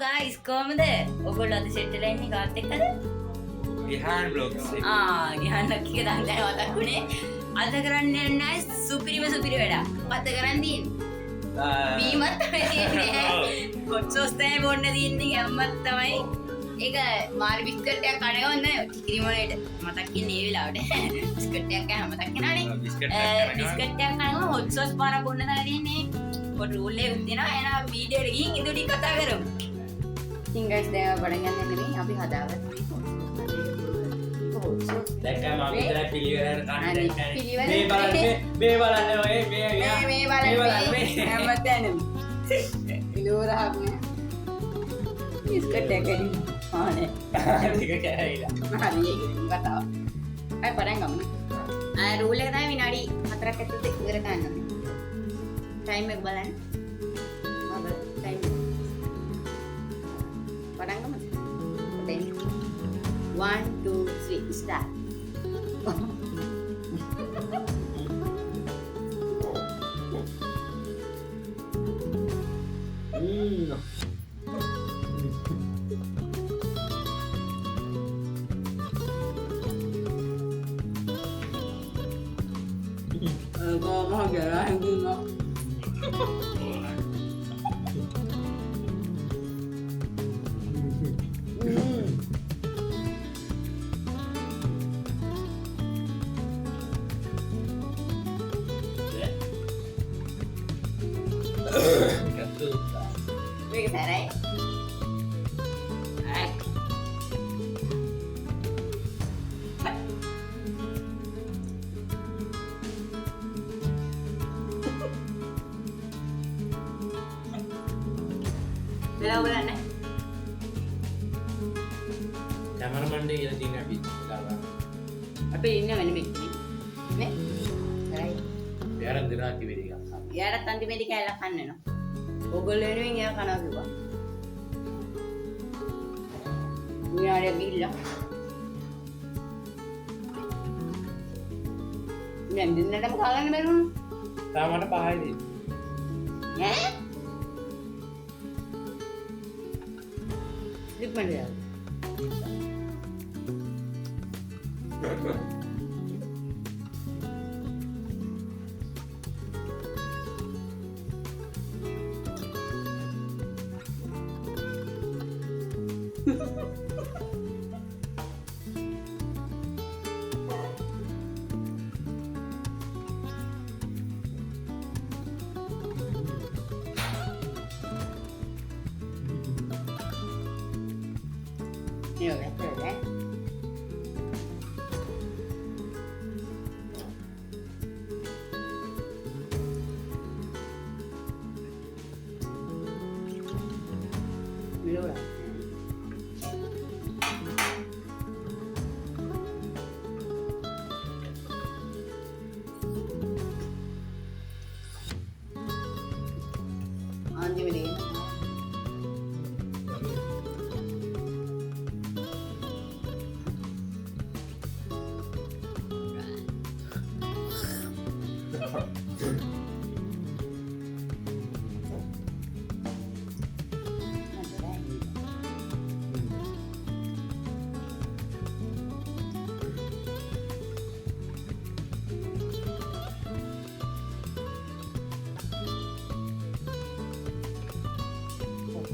guys, කොහමද? ඔයගොල්ලෝ අද සෙට් වෙලා ඉන්නේ කාත් එක්කද? ගිහාන් බ්ලොග්ස් එක. ගිහාන් ලක්කික දැන් මතක් වුණේ. අද කරන්නේ නැහැ සුපිරි වැඩක්. අද කරන්නේ බීමත් තමයි. හොට් සෝස් තමයි බොන්න දින්නේ ගැම්මත් තමයි. ඒක මාරි බිස්කට් එකක් කඩගවන්න කිරිමලේට මතක් ඉන්නේ ඒ වෙලාවට. බිස්කට් එකක් කෑම මතක් වෙනානේ. බිස්කට් එකක් කනවා හොට් සෝස් පාරක් බොන්න තමයි දින්නේ. පොඩි රූල් එකක් දෙනවා. එහෙනම් වීඩියෝ එකට ගිහින් ඉදිරි කතා කරමු. ඉතින් guys දැන් පටන් ගන්න නෙමෙයි අපි හදාගත්ත දැක්කම අපි විතරයි පිළිවෙලට කන්නේ මේ බලන්න ඔය මේ හැමතැනම ඉලෝරහක් නෑ බිස්කට් එකකින් ආනේ ටික කෑයිලා හරි ඒක කතාව අය පටන් ගමු රූල් එක තමයි විනාඩි 4ක් ඇතුළත ඉවර කරන්න ඕනේ ටයිම් එක බලන්න හරි ටයිම් පටන් ගමු 1 2 3 start mau jalan gini Wih, kesarai. Belau-belau nih. Camera මණ්ඩේ කියලා තියෙන අපි දාලා. Apa ini mana begini? Nih. Kesarai. එයාට දිනා කිවිලි ගත්තා. Yarat nanti medika elak kan no. ඔගොල්ලෝ වෙනුවෙන් එයා කනවා කිව්වා. විනාඩියක් ගිහිල්ලා. දැන් දෙන්නටම කාගන්න බැරුණා. තාම මට 5යි දෙන්නේ. ඈ? Slip මණ්ඩියා. Nhiều đấy, nhiều đấy. Nhiều rồi. Anji đi.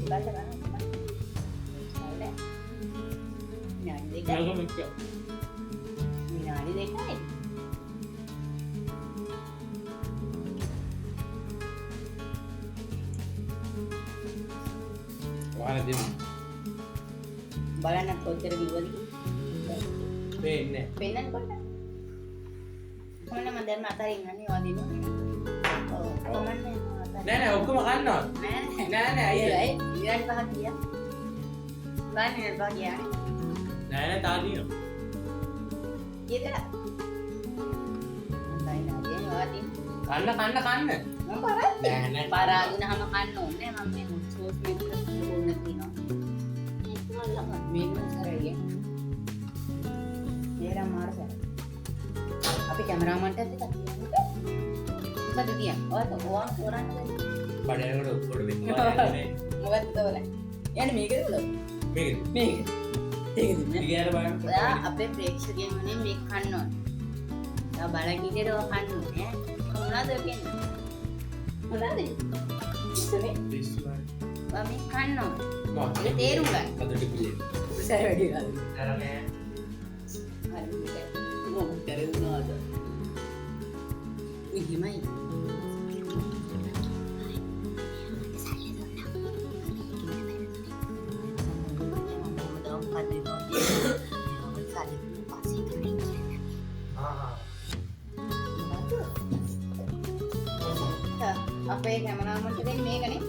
Baca kan? Boleh. Minari dekat. Minari dekat. ඔයාලා දෙමු. බලන්න කොච්චර කිව්වද? පේන්නේ. පෙන්නන්න කොහොමද? කොහොමද මම දැන් අතරින් යන්නේ වදිනවා. ඔව්. කොහොමද? නෑ ඔක්කොම කන්නවා. නෑ අයියා. විනාඩි 5ක් ගියා. බලන්න විනාඩි 5 ගියා. නෑ තාදියෝ. කීයද? අන්තයි නාදියන් වදින්. කන්න. මම පාරක්. නෑ. පාරාදුනහම කන්න ඕනේ. මම මේ සෝස් මේක බොන්න තියනවා. ඒක මල්ලම මේක සරයි. ඒරා මාරසර. අපි කැමරාමන්ට ඇද්ද කතියන්නේ. මොකද කියන්නේ? ඔයාට ඕවා කරන්නේ. බඩේකට ඔක්කොම වෙනවා. මොකද්ද ඔයාලා? යන්න මේකද බලමු. මේක. මේක. ඒකද නේ. ඉතින් බලන්න. ඔයා අපේ ප්‍රේක්ෂකයන් වනේ මේක කන්න ඕනේ. ඔයා බලන් ඉඳලා ඔයා කන්න ඕනේ ඈ. මොනවද කියන්නේ? මොනවද? ඉස්සනේ. ඔයා මේක කන්න ඕනේ. මොකක්ද? ඒක තේරුම් ගන්න. අද ටිකේ. උසාවි වැඩි ගන්න. තරනේ. හරි මේක. මොකද කරනවද? ඉහිමයි. අපේ කැමරාමන්ට දෙන්නේ මේකනේ.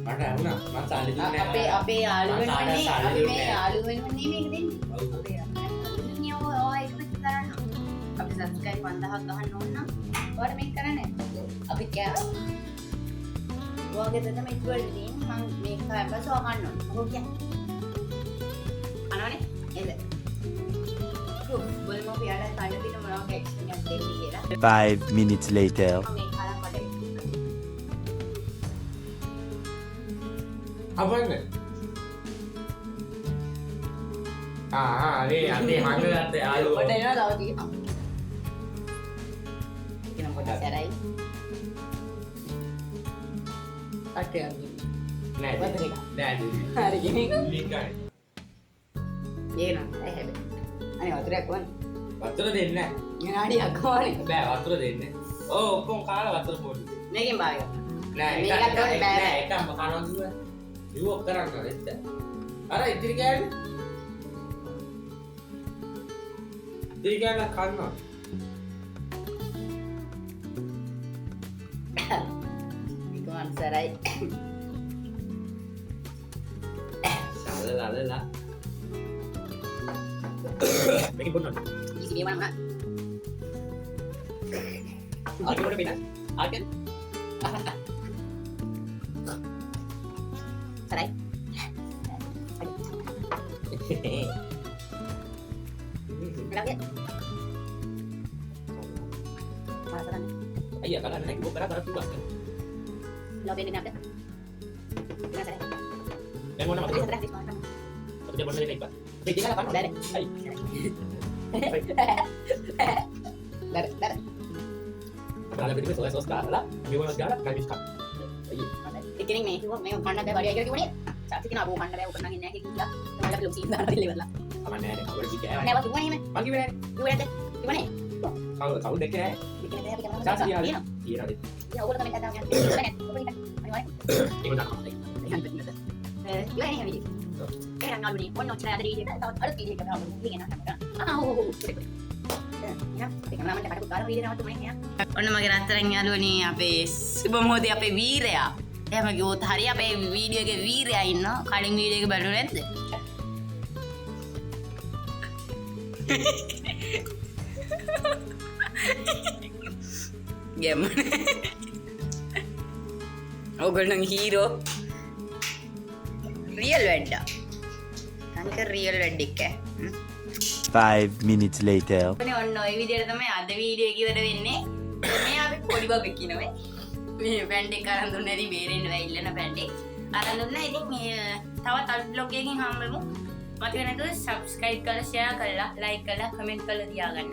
මට ඇහුණා. මම සල්ලි දුන්නේ නැහැ. අපේ යාළුවෙන් මම වනේ සල්ලි අපි දුන්නේ මේ නැහැ. යාළුවෙන් වනේ මේක දෙන්නේ. ඔව්. අපේ යාළුවෙන් ඔය ඒක කරන්න. අපි සබ්ස්ක්‍රයිබ් 5000ක් ගහන්න ඕන නම් ඔයාලා මේක කරන්නේ. අපි කෑවා. ඔයාගේ දෙතම ඉක්වලදී මම මේක කෑපස් ඔයා ගන්න ඕන. මොකෝ කියන්නේ? අනවනේ. එද. බලමු අපි යාළුවා කන්න දින මොනවගේ එක්ස්පීරියන්ස් දෙන්නේ කියලා. 5 minutes later. මම මේ කාලක් වටේ. අපන්න. අනේ අතේ හංගගත්ත යාළුවෝ. කොට එනවා තව තියෙනවා. කිනම් කොට සැරයි. අටේ යන්නේ. නෑ වතුර එක. නෑ හරි ගෙනික. නිකන්. ඒක නෑ හැබැයි. අනේ වතුරක් වань. වතුර දෙන්නේ නෑ. විනාඩියක් වань. බෑ වතුර දෙන්නේ. ඔව් ඔක්කොම කාලා වතුර පොඩි. මේකෙන් බාර ගන්න. නෑ මේකත් ඕනේ බෑ. නෑ එකම කනවා කිව්වා. යුව කරන්න නැද්ද? අර ඉතිරි ගෑනේ. ඉතිරි ගෑන කනවා. මේක අන්සරයි. ලා. මේක බොන්න. ඉතින් මේ වань. ආකේ වල පිට. ආකේ. සරයි. ලගේ. මාසරන්. අයියා බලන්න නැකි බොක් කරා කිව්වා. ලගේ දෙන්න අපිට. නෑ දැන් මොනවද මතකද? සරයි. සරයි. ඔතේ බොන්න දෙන්න ඉපා. මේ දිගට කන්න බෑ. අයි. බර. ගාලා පිටිපස්ස සෝයා සෝස් ගාලා මෙවනස් ගාලා කයිස් කා. ඉතින් මේ කිව්වා මේ කන්න බෑ වඩිය කියලා කිව්වනේ. සාති කිනා බෝ කන්න බෑ උකන් නම් ඉන්නේ නැහැ කියලා. තමයි අපි ලොකු සීන් දාන්න දෙලෙවලා. අමන්නේ නෑ කවුරු කිව්වා. නෑ වත් කිව්වනේ එහෙම. මං කිව්වේ නෑ. කිව්වේ නැද්ද? කිව්වනේ. කවුරු දෙකේ නෑ. ඉතින් මේ අපි කරනවා. සාසි කියනවා. කියනවා. ඉතින් ඔයගොල්ලෝ තමයි කතා කරන්නේ. අනිවාර්යෙන්. ඒක දාන්න. ඉවරනේ හැමදේ. ඒක නම් අලුනේ ඔන්න ඔච්චර අද වීඩියෝ එක තවත් අලුත් වීඩියෝ එකක් දාමු. ඉතින් ඔන්න මගේ රත්තරන් යාළුවනේ අපේ සුබ මොහොතේ අපේ වීරයා. එහෙම ගියොත් හරිය අපේ වීඩියෝ එකේ වීරයා ඉන්නවා. කලින් වීඩියෝ එක බලුවේ නැද්ද? ගෑම. ඔයගොල්ලෝ හීරෝ. රියල් වැඩ. අනික රියල් වැඩ එක. 5 minutes later. ඔන්න ඔය විදිහට තමයි අද වීඩියෝ එක ඉවර වෙන්නේ. මේ අපි පොඩි බබෙක් ඉනවේ. මේ බෑන්ඩ් එක අරන් දුන්නා ඉතින් බේරෙන්න වෙයිල්ලන බෑන්ඩ් එක. අරන් දුන්නා ඉතින් මේ තවත් අලුත් බ්ලොග් එකකින් හම්බෙමු. මතක නැතුව subscribe කරලා share කරලා like කරලා comment කරලා තියාගන්න.